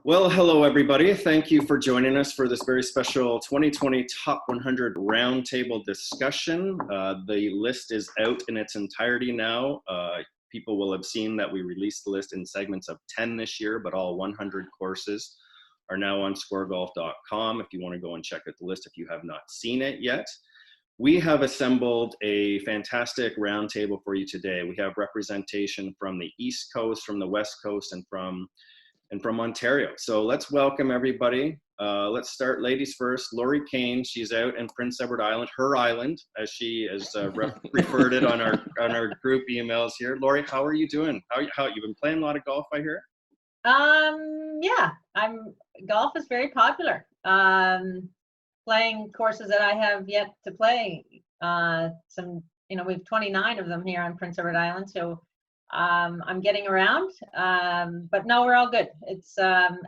Well, hello everybody. Thank you for joining us for this very special 2020 Top 100 Roundtable discussion. The list is out in its entirety now. People will have seen that we released the list in segments of 10 this year, but all 100 courses are now on SCOREGolf.com if you want to go and check out the list if you have not seen it yet. We have assembled a fantastic roundtable for you today. We have representation from the East Coast, from the West Coast, and from Ontario. So let's welcome everybody. Let's start ladies first. Lorie Kane, she's out in Prince Edward Island, her island, as she has referred it on our group emails here. Lorie, how are you doing? How you've been playing a lot of golf, I hear? Yeah, golf is very popular. Playing courses that I have yet to play. We have 29 of them here on Prince Edward Island, so I'm getting around, but no, we're all good. It's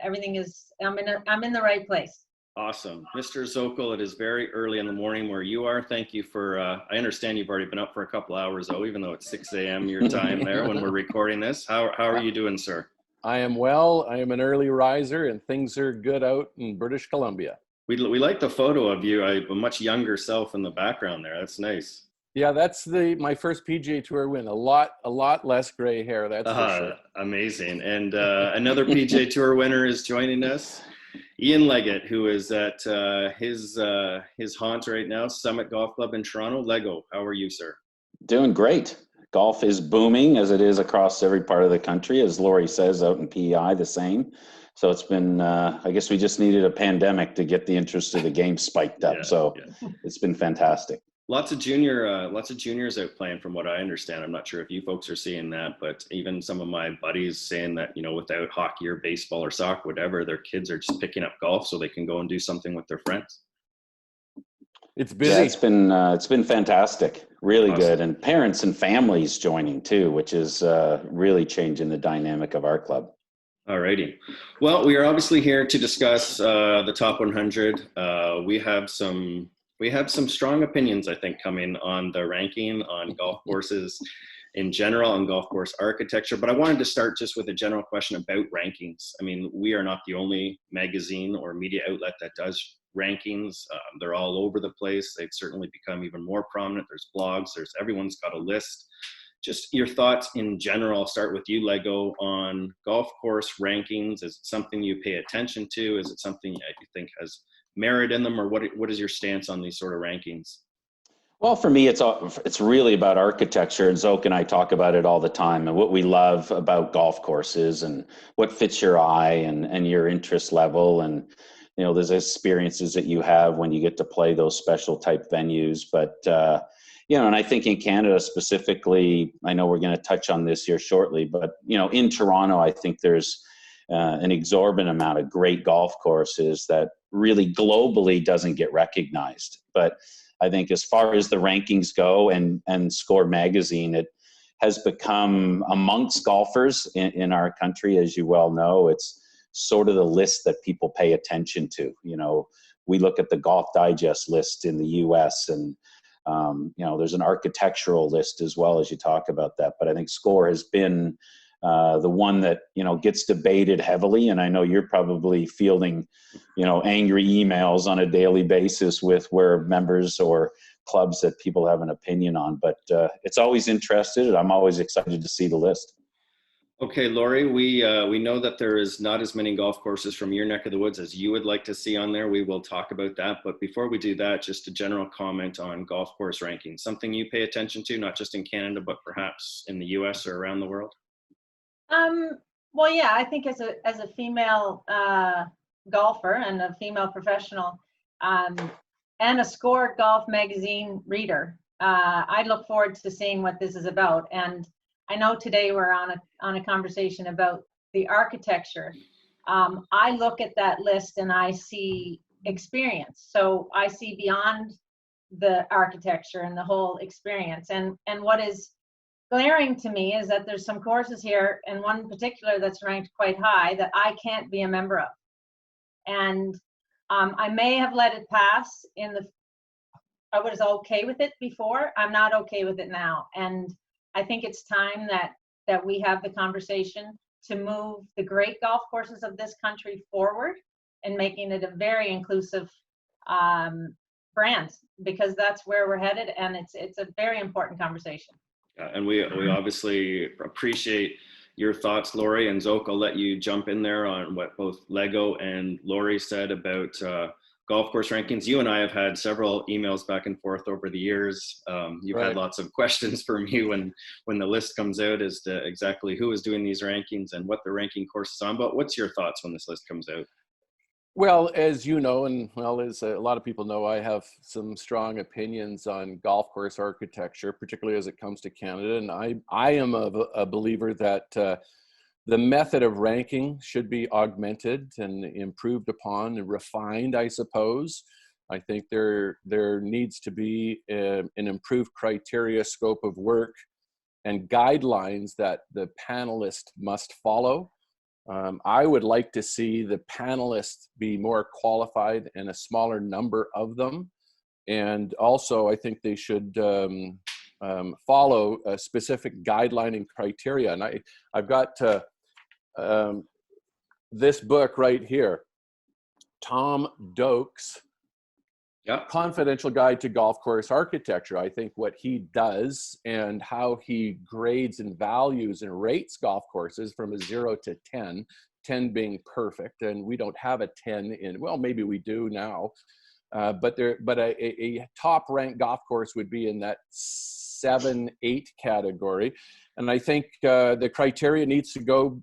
everything is. I'm in the right place. Awesome, Mr. Zokol. It is very early in the morning where you are. Thank you for. I understand you've already been up for a couple hours, though, even though it's 6 a.m. your time there when we're recording this. How are you doing, sir? I am well. I am an early riser, and things are good out in British Columbia. We like the photo of you, a much younger self in the background there. That's nice. Yeah, that's my first PGA Tour win. A lot less gray hair, that's for sure. Amazing. And another PGA Tour winner is joining us, Ian Leggatt, who is at his haunt right now, Summit Golf Club in Toronto. Lego, how are you, sir? Doing great. Golf is booming as it is across every part of the country. As Lorie says, out in PEI, the same. So it's been, I guess we just needed a pandemic to get the interest of the game spiked up. It's been fantastic. Lots of juniors out playing, from what I understand. I'm not sure if you folks are seeing that, but even some of my buddies saying that, without hockey or baseball or soccer, whatever, their kids are just picking up golf so they can go and do something with their friends. It's busy. Yeah, it's been fantastic, really awesome. Good, and parents and families joining too, which is really changing the dynamic of our club. Alrighty. Well, we are obviously here to discuss the top 100. We have some strong opinions, I think, coming on the ranking on golf courses in general, on golf course architecture. But I wanted to start just with a general question about rankings. I mean, we are not the only magazine or media outlet that does rankings. They're all over the place. They've certainly become even more prominent. There's blogs. Everyone's got a list. Just your thoughts in general. I'll start with you, Lego, on golf course rankings. Is it something you pay attention to? Is it something that you think has merit in them, or what is your stance on these sort of rankings? Well, for me, it's really about architecture, and Zok and I talk about it all the time, and what we love about golf courses and what fits your eye and your interest level, and there's experiences that you have when you get to play those special type venues. But and I think in Canada specifically, I know we're going to touch on this here shortly, but in Toronto, I think there's an exorbitant amount of great golf courses that really globally doesn't get recognized. But I think as far as the rankings go and Score magazine, it has become, amongst golfers in our country, as you well know, it's sort of the list that people pay attention to. We look at the Golf Digest list in the US, and there's an architectural list as well, as you talk about that. But I think Score has been the one that gets debated heavily, and I know you're probably fielding angry emails on a daily basis with where members or clubs that people have an opinion on, but it's always interested, and I'm always excited to see the list. Okay, Lorie, we know that there is not as many golf courses from your neck of the woods as you would like to see on there. We will talk about that, but before we do that, just a general comment on golf course rankings. Something you pay attention to, not just in Canada, but perhaps in the US or around the world? Well, yeah, I think as a female golfer and a female professional, and a Score Golf magazine reader, I look forward to seeing what this is about. And I know today we're on a conversation about the architecture. I look at that list and I see experience. So I see beyond the architecture and the whole experience. And what is glaring to me is that there's some courses here, and one in particular that's ranked quite high, that I can't be a member of. And I may have let it pass I was okay with it before. I'm not okay with it now. And I think it's time that we have the conversation to move the great golf courses of this country forward and making it a very inclusive brand, because that's where we're headed, and it's a very important conversation. And we obviously appreciate your thoughts, Lorie, and Zokol. I'll let you jump in there on what both Lego and Lorie said about golf course rankings. You and I have had several emails back and forth over the years. You've had lots of questions for me when the list comes out as to exactly who is doing these rankings and what they're ranking courses on. But what's your thoughts when this list comes out? Well, as you know, and well, as a lot of people know, I have some strong opinions on golf course architecture, particularly as it comes to Canada. And I am a believer that the method of ranking should be augmented and improved upon and refined, I suppose. I think there needs to be an improved criteria, scope of work, and guidelines that the panelists must follow. I would like to see the panelists be more qualified and a smaller number of them. And also, I think they should follow a specific guideline and criteria. And I've got this book right here, Tom Doak's Confidential Guide to Golf Course Architecture. I think what he does and how he grades and values and rates golf courses from a 0 to 10, 10 being perfect, and we don't have a 10 in, well, maybe we do now, but a top ranked golf course would be in that 7, 8 category. And I think the criteria needs to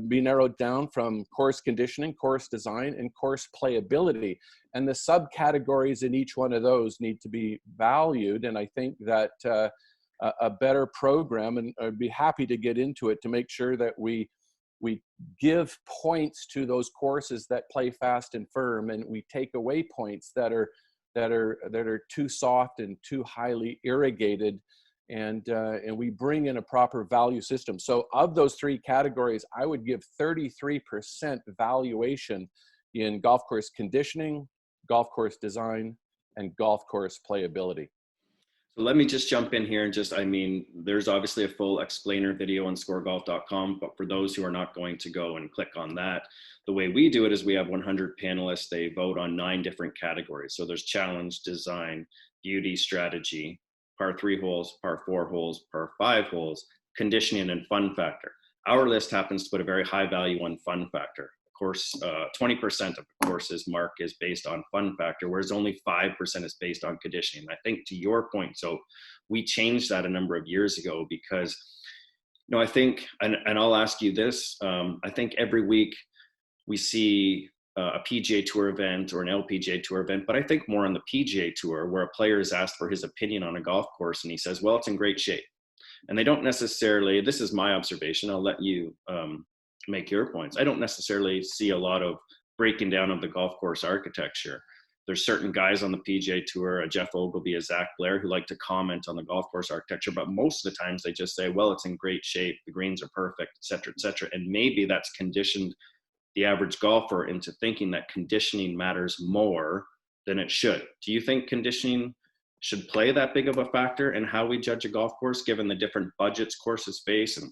be narrowed down from course conditioning, course design, and course playability. And the subcategories in each one of those need to be valued. And I think that a better program, and I'd be happy to get into it, to make sure that we give points to those courses that play fast and firm, and we take away points that are too soft and too highly irrigated. And we bring in a proper value system. So of those 3 categories, I would give 33% valuation in golf course conditioning, golf course design, and golf course playability. So let me just jump in here and there's obviously a full explainer video on SCOREGolf.com, but for those who are not going to go and click on that, the way we do it is we have 100 panelists. They vote on 9 different categories. So there's challenge, design, beauty, strategy, par 3 holes, par 4 holes, par 5 holes, conditioning, and fun factor. Our list happens to put a very high value on fun factor. Of course, 20% of the course's mark is based on fun factor, whereas only 5% is based on conditioning. I think to your point, so we changed that a number of years ago because, I think, and I'll ask you this, I think every week we see a PGA Tour event or an LPGA Tour event, but I think more on the PGA Tour, where a player is asked for his opinion on a golf course and he says, well, it's in great shape. And they don't necessarily, this is my observation, I'll let you make your points. I don't necessarily see a lot of breaking down of the golf course architecture. There's certain guys on the PGA Tour, a Jeff Ogilvy, a Zach Blair, who like to comment on the golf course architecture, but most of the times they just say, well, it's in great shape, the greens are perfect, et cetera, et cetera. And maybe that's conditioned the average golfer into thinking that conditioning matters more than it should. Do you think conditioning should play that big of a factor in how we judge a golf course, given the different budgets courses face and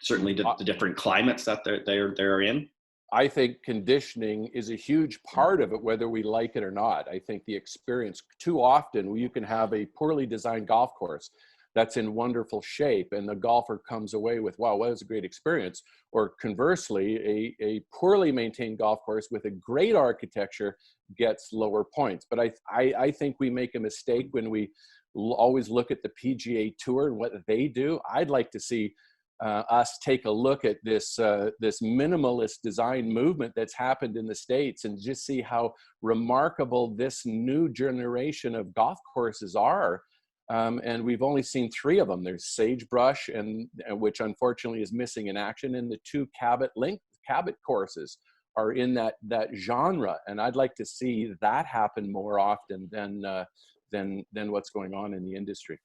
certainly the different climates that they're in? I think conditioning is a huge part of it, whether we like it or not. I think the experience, too often you can have a poorly designed golf course that's in wonderful shape, and the golfer comes away with, wow, what was a great experience. Or conversely, a poorly maintained golf course with a great architecture gets lower points. But I think we make a mistake when we always look at the PGA Tour and what they do. I'd like to see us take a look at this minimalist design movement that's happened in the States, and just see how remarkable this new generation of golf courses are. And we've only seen 3 of them. There's Sagebrush, and which unfortunately is missing in action, and the 2 Cabot courses are in that genre. And I'd like to see that happen more often than what's going on in the industry.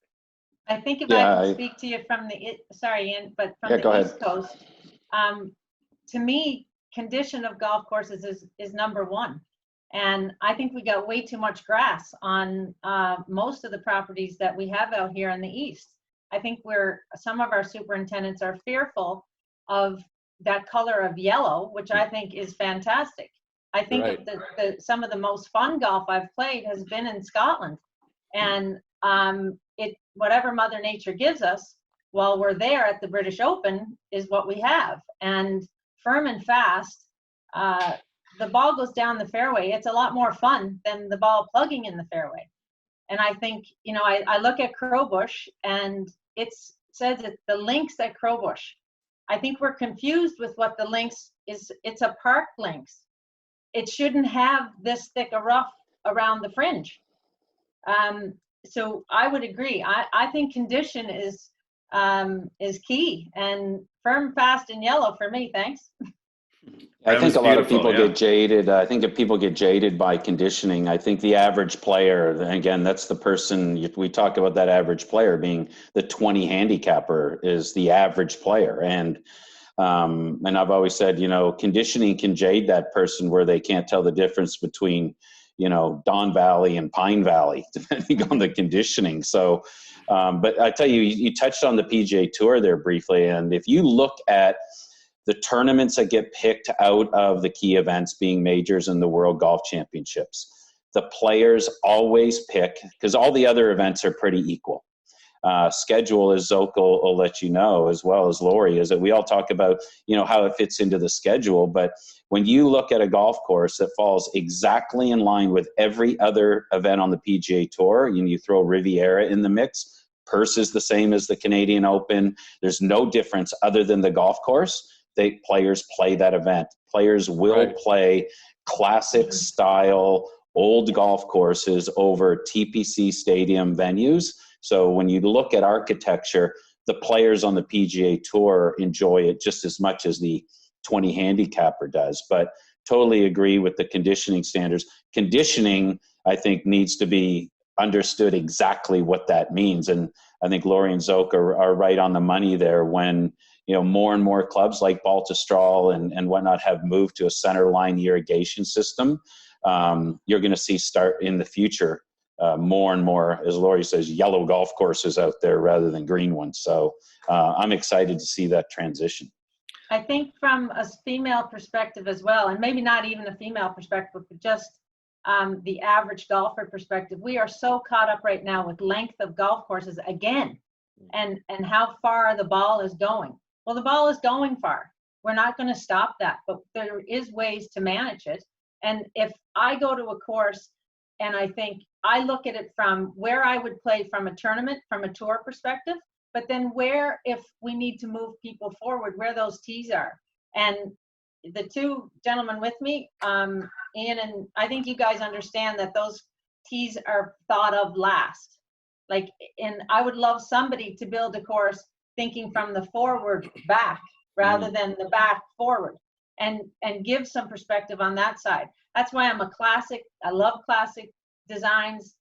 I think if I can speak to you from sorry, Ian, but from the East Coast, to me, condition of golf courses is number 1. And I think we got way too much grass on most of the properties that we have out here in the East. I think some of our superintendents are fearful of that color of yellow, which I think is fantastic. I think Right. some of the most fun golf I've played has been in Scotland, and whatever Mother Nature gives us while we're there at the British Open is what we have. And firm and fast, the ball goes down the fairway. It's a lot more fun than the ball plugging in the fairway. And I think, you know, I look at Crowbush, and it says that the links at Crowbush. I think we're confused with what the links is. It's a park links. It shouldn't have this thick a rough around the fringe. So I would agree. I think condition is key, and firm, fast, and yellow for me. Thanks. I think a lot of people get jaded. I think if people get jaded by conditioning, I think the average player, again, that's the person, we talk about that average player being the 20 handicapper is the average player. And I've always said, you know, conditioning can jade that person where they can't tell the difference between, you know, Don Valley and Pine Valley, depending on the conditioning. So, but I tell you, you touched on the PGA Tour there briefly. And if you look at the tournaments that get picked out of the key events being majors and the World Golf Championships, the players always pick, because all the other events are pretty equal. Schedule, as Zokol will let you know, as well as Lorie, is that we all talk about, you know, how it fits into the schedule. But when you look at a golf course that falls exactly in line with every other event on the PGA Tour, and you throw Riviera in the mix, purse is the same as the Canadian Open. There's no difference other than the golf course. Players play that event. Players will play classic style old golf courses over TPC stadium venues. So when you look at architecture, the players on the PGA Tour enjoy it just as much as the 20 handicapper does. But totally agree with the conditioning standards. Conditioning, I think, needs to be understood exactly what that means. And I think Lorie and Zoke are right on the money there when, you know, more and more clubs like Baltusrol and whatnot have moved to a center line irrigation system. You're going to see start in the future more and more, as Lorie says, yellow golf courses out there rather than green ones. So I'm excited to see that transition. I think from a female perspective as well, and maybe not even a female perspective, but just the average golfer perspective, we are so caught up right now with length of golf courses again, and how far the ball is going. Well, the ball is going far. We're not going to stop that, but there is ways to manage it. And if I go to a course and I look at it from where I would play from a tournament, from a tour perspective, but then where, if we need to move people forward, where those tees are. And the two gentlemen with me, Ian, and I think you guys understand that those tees are thought of last. Like, and I would love somebody to build a course thinking from the forward back rather than the back forward, and give some perspective on that side. That's why I love classic designs,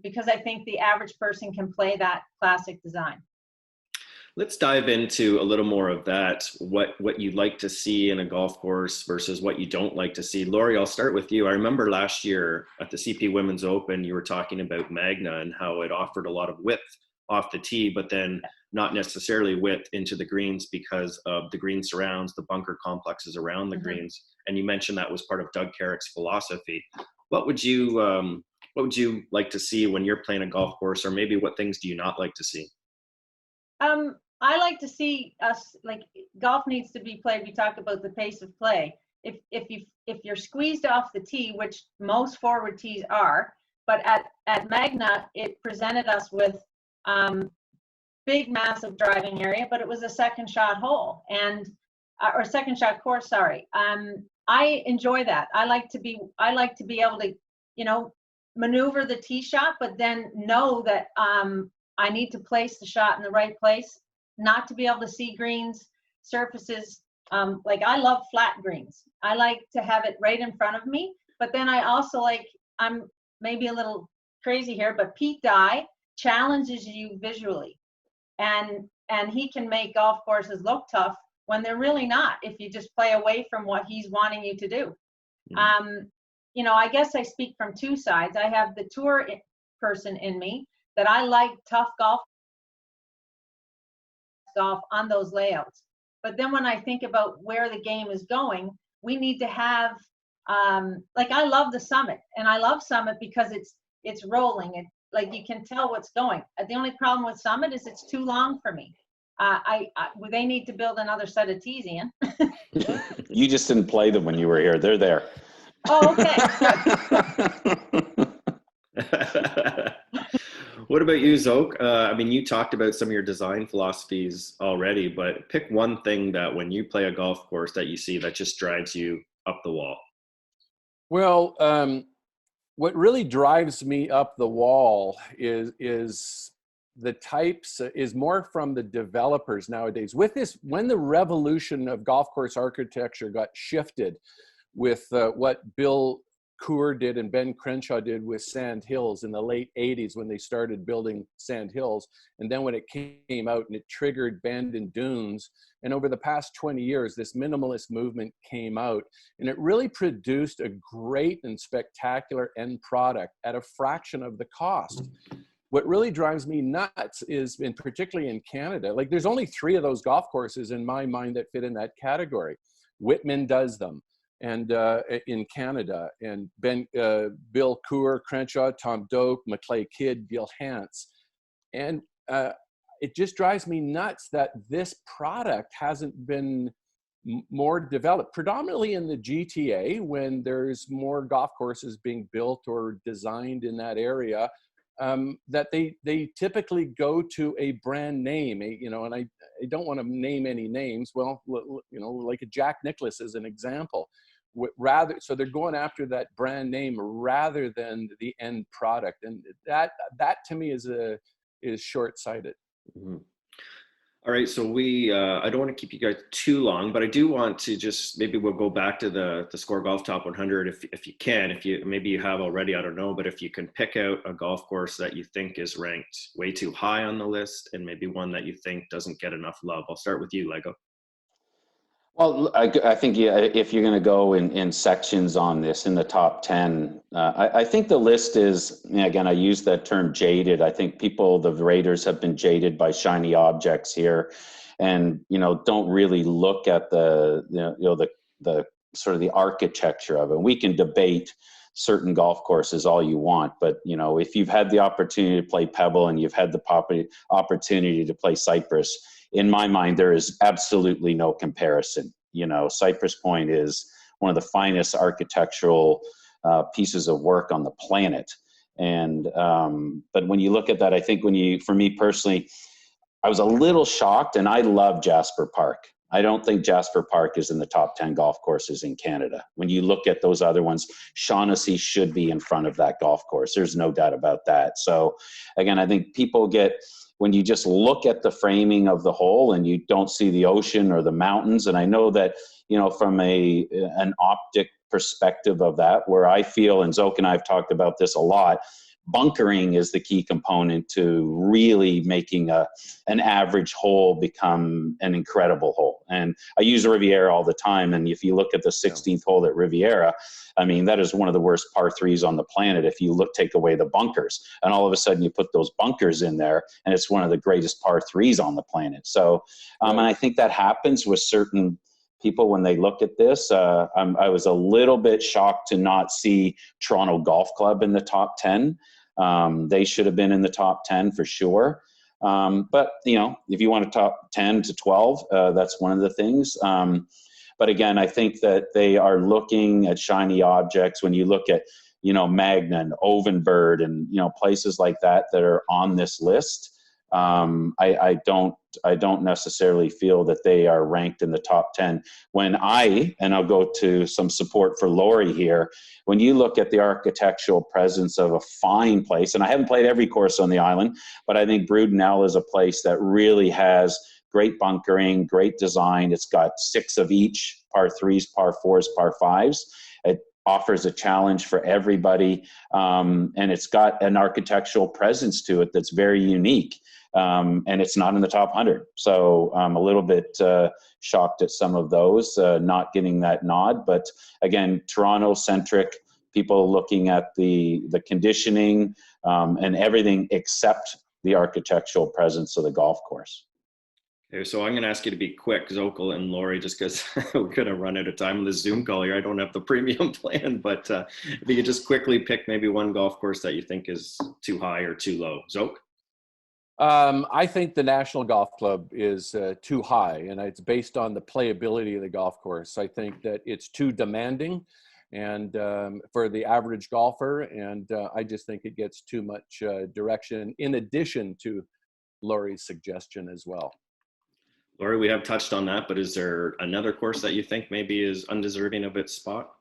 because I think the average person can play that classic design. Let's dive into a little more of that, what you'd like to see in a golf course versus what you don't like to see. Lorie, I'll start with you. I remember last year at the CP Women's Open, you were talking about Magna and how it offered a lot of width off the tee, but then not necessarily width into the greens because of the green surrounds, the bunker complexes around the greens. And you mentioned that was part of Doug Carrick's philosophy. What would you like to see when you're playing a golf course, or maybe what things do you not like to see? I like to see us, like, golf needs to be played. We talk about the pace of play. If you're squeezed off the tee, which most forward tees are, but at Magna, it presented us with big, massive driving area, but it was a second shot hole or second shot course. Sorry. I enjoy that. I like to be able to, you know, maneuver the tee shot, but then know that I need to place the shot in the right place, not to be able to see greens, surfaces. Like, I love flat greens. I like to have it right in front of me, but then I also I'm maybe a little crazy here, but Pete Dye challenges you visually, and he can make golf courses look tough when they're really not, if you just play away from what he's wanting you to do. You know, I guess I speak from two sides. I have the tour person in me that I like tough golf on those layouts. But then when I think about where the game is going, we need to have, like, I love the Summit, and I love Summit because it's rolling. It, like, you can tell what's going. The only problem with Summit is it's too long for me. They need to build another set of tees, Ian. You just didn't play them when you were here. They're there. Oh, okay. What about you, Zok? I mean, you talked about some of your design philosophies already, but pick one thing that when you play a golf course that you see that just drives you up the wall. Well, what really drives me up the wall is the types, is more from the developers nowadays. With this, when the revolution of golf course architecture got shifted with what Bill Coore did and Ben Crenshaw did with Sand Hills in the late 80s when they started building Sand Hills, and then when it came out and it triggered Bandon Dunes, and over the past 20 years this minimalist movement came out, and it really produced a great and spectacular end product at a fraction of the cost. What really drives me nuts is, and particularly in Canada, like, there's only 3 of those golf courses in my mind that fit in that category. Whitman does them, and in Canada, and Bill Coore, Crenshaw, Tom Doak, Maclay Kidd, Gil Hance. And it just drives me nuts that this product hasn't been more developed, predominantly in the GTA, when there's more golf courses being built or designed in that area, that they typically go to a brand name, and I don't want to name any names. Well, like a Jack Nicklaus is an example. So they're going after that brand name rather than the end product, and that to me is short-sighted. Mm-hmm. All right, so I don't want to keep you guys too long, but I do want to just, maybe we'll go back to the SCOREGolf Top 100 if you can. If you, maybe you have already, I don't know, but if you can pick out a golf course that you think is ranked way too high on the list, and maybe one that you think doesn't get enough love. I'll start with you, Lego. Well, I think if you're going to go in sections on this, in the top 10, I think the list is, again, I use that term jaded. I think the raters have been jaded by shiny objects here, and, don't really look at the sort of the architecture of it. We can debate certain golf courses all you want, but, if you've had the opportunity to play Pebble and you've had the opportunity to play Cypress, in my mind, there is absolutely no comparison. Cypress Point is one of the finest architectural pieces of work on the planet. And, but when you look at that, I think for me personally, I was a little shocked, and I love Jasper Park. I don't think Jasper Park is in the top 10 golf courses in Canada. When you look at those other ones, Shaughnessy should be in front of that golf course. There's no doubt about that. So again, I think people when you just look at the framing of the hole and you don't see the ocean or the mountains, and I know that, from an optic perspective of that, where I feel, and Zok and I have talked about this a lot, bunkering is the key component to really making an average hole become an incredible hole. And I use Riviera all the time, and if you look at the 16th hole at Riviera, I mean, that is one of the worst par 3s on the planet if you take away the bunkers. And all of a sudden you put those bunkers in there, and it's one of the greatest par 3s on the planet. So, and I think that happens with certain people when they look at this. I was a little bit shocked to not see Toronto Golf Club in the top 10. They should have been in the top 10 for sure. But, if you want to top 10 to 12, that's one of the things. But again, I think that they are looking at shiny objects. When you look at, Magnan, Ovenbird, and, places like that are on this list, I don't necessarily feel that they are ranked in the top 10. And I'll go to some support for Lorie here, when you look at the architectural presence of a fine place, and I haven't played every course on the island, but I think Brudenell is a place that really has great bunkering, great design. It's got 6 of each, par 3s, par 4s, par 5s. It offers a challenge for everybody, and it's got an architectural presence to it that's very unique. And it's not in the top 100. So I'm a little bit shocked at some of those not getting that nod. But again, Toronto-centric, people looking at the conditioning and everything except the architectural presence of the golf course. Okay, so I'm going to ask you to be quick, Zokol and Lorie, just because we're going to run out of time on the Zoom call here. I don't have the premium plan, but if you could just quickly pick maybe one golf course that you think is too high or too low. Zok? I think the National Golf Club is too high, and it's based on the playability of the golf course. I think that it's too demanding and for the average golfer, and I just think it gets too much direction in addition to Lorie's suggestion as well. Lorie, we have touched on that, but is there another course that you think maybe is undeserving of its spot?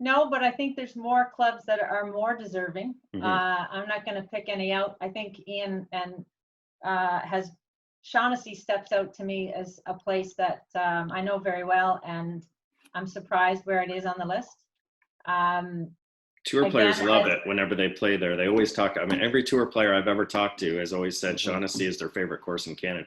No, but I think there's more clubs that are more deserving. Mm-hmm. I'm not going to pick any out. I think Ian and Shaughnessy steps out to me as a place that I know very well, and I'm surprised where it is on the list. Tour players love it whenever they play there. They always talk. I mean, every tour player I've ever talked to has always said Shaughnessy is their favorite course in Canada.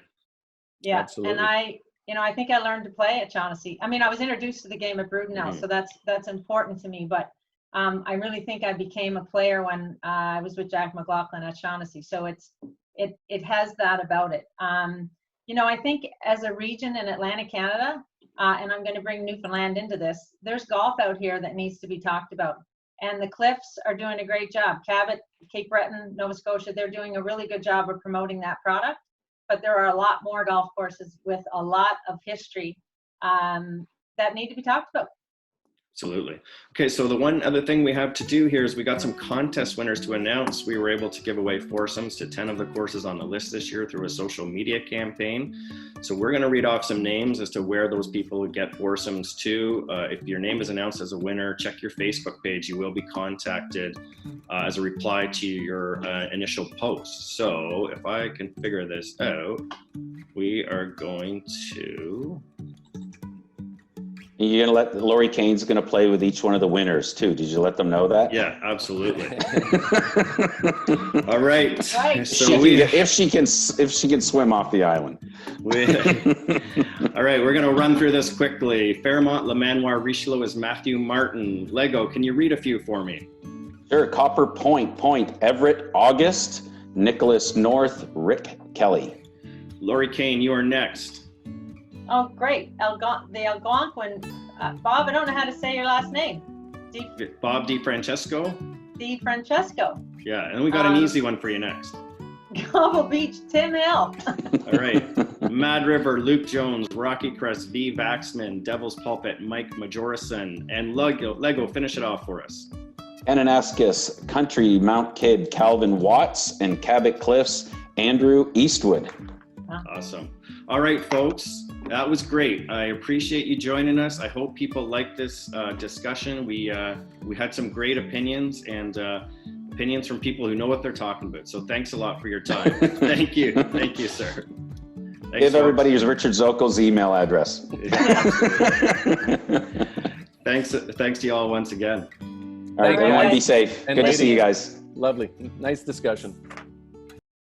Yeah, absolutely. And I think I learned to play at Shaughnessy. I mean, I was introduced to the game at Brudenell, so that's important to me. But I really think I became a player when I was with Jack McLaughlin at Shaughnessy. So it has that about it. I think as a region in Atlantic Canada, and I'm going to bring Newfoundland into this, there's golf out here that needs to be talked about. And the Cliffs are doing a great job. Cabot, Cape Breton, Nova Scotia, they're doing a really good job of promoting that product. But there are a lot more golf courses with a lot of history that need to be talked about. Absolutely. Okay, so the one other thing we have to do here is we got some contest winners to announce. We were able to give away foursomes to 10 of the courses on the list this year through a social media campaign. So we're going to read off some names as to where those people would get foursomes to. If your name is announced as a winner, check your Facebook page. You will be contacted as a reply to your initial post. So if I can figure this out, we are going to... You're going to let Lorie Kane's going to play with each one of the winners too. Did you let them know that? Yeah, absolutely. All right. So if she can swim off the island. All right, we're going to run through this quickly. Fairmont, Le Manoir, Richelieu is Matthew Martin. Lego, can you read a few for me? Sure. Copper Point, Everett, August, Nicholas North, Rick Kelly. Lorie Kane, you are next. Oh, great. The Algonquin. Bob, I don't know how to say your last name. Bob DiFrancesco? DiFrancesco. Yeah, and we got an easy one for you next. Gobble Beach, Tim Hill. All right. Mad River, Luke Jones, Rocky Crest, V. Vaxman, Devil's Pulpit, Mike Majorison, and Lego, finish it off for us. Ananaskis, Country, Mount Kidd, Calvin Watts, and Cabot Cliffs, Andrew Eastwood. Awesome. All right, folks. That was great. I appreciate you joining us. I hope people like this discussion. We had some great opinions and opinions from people who know what they're talking about. So thanks a lot for your time. Thank you. Thank you, sir. Thanks, Give everybody Richard Zokol's email address. Thanks to you all once again. All right, everyone be safe. Good to see you guys. Lovely. Nice discussion.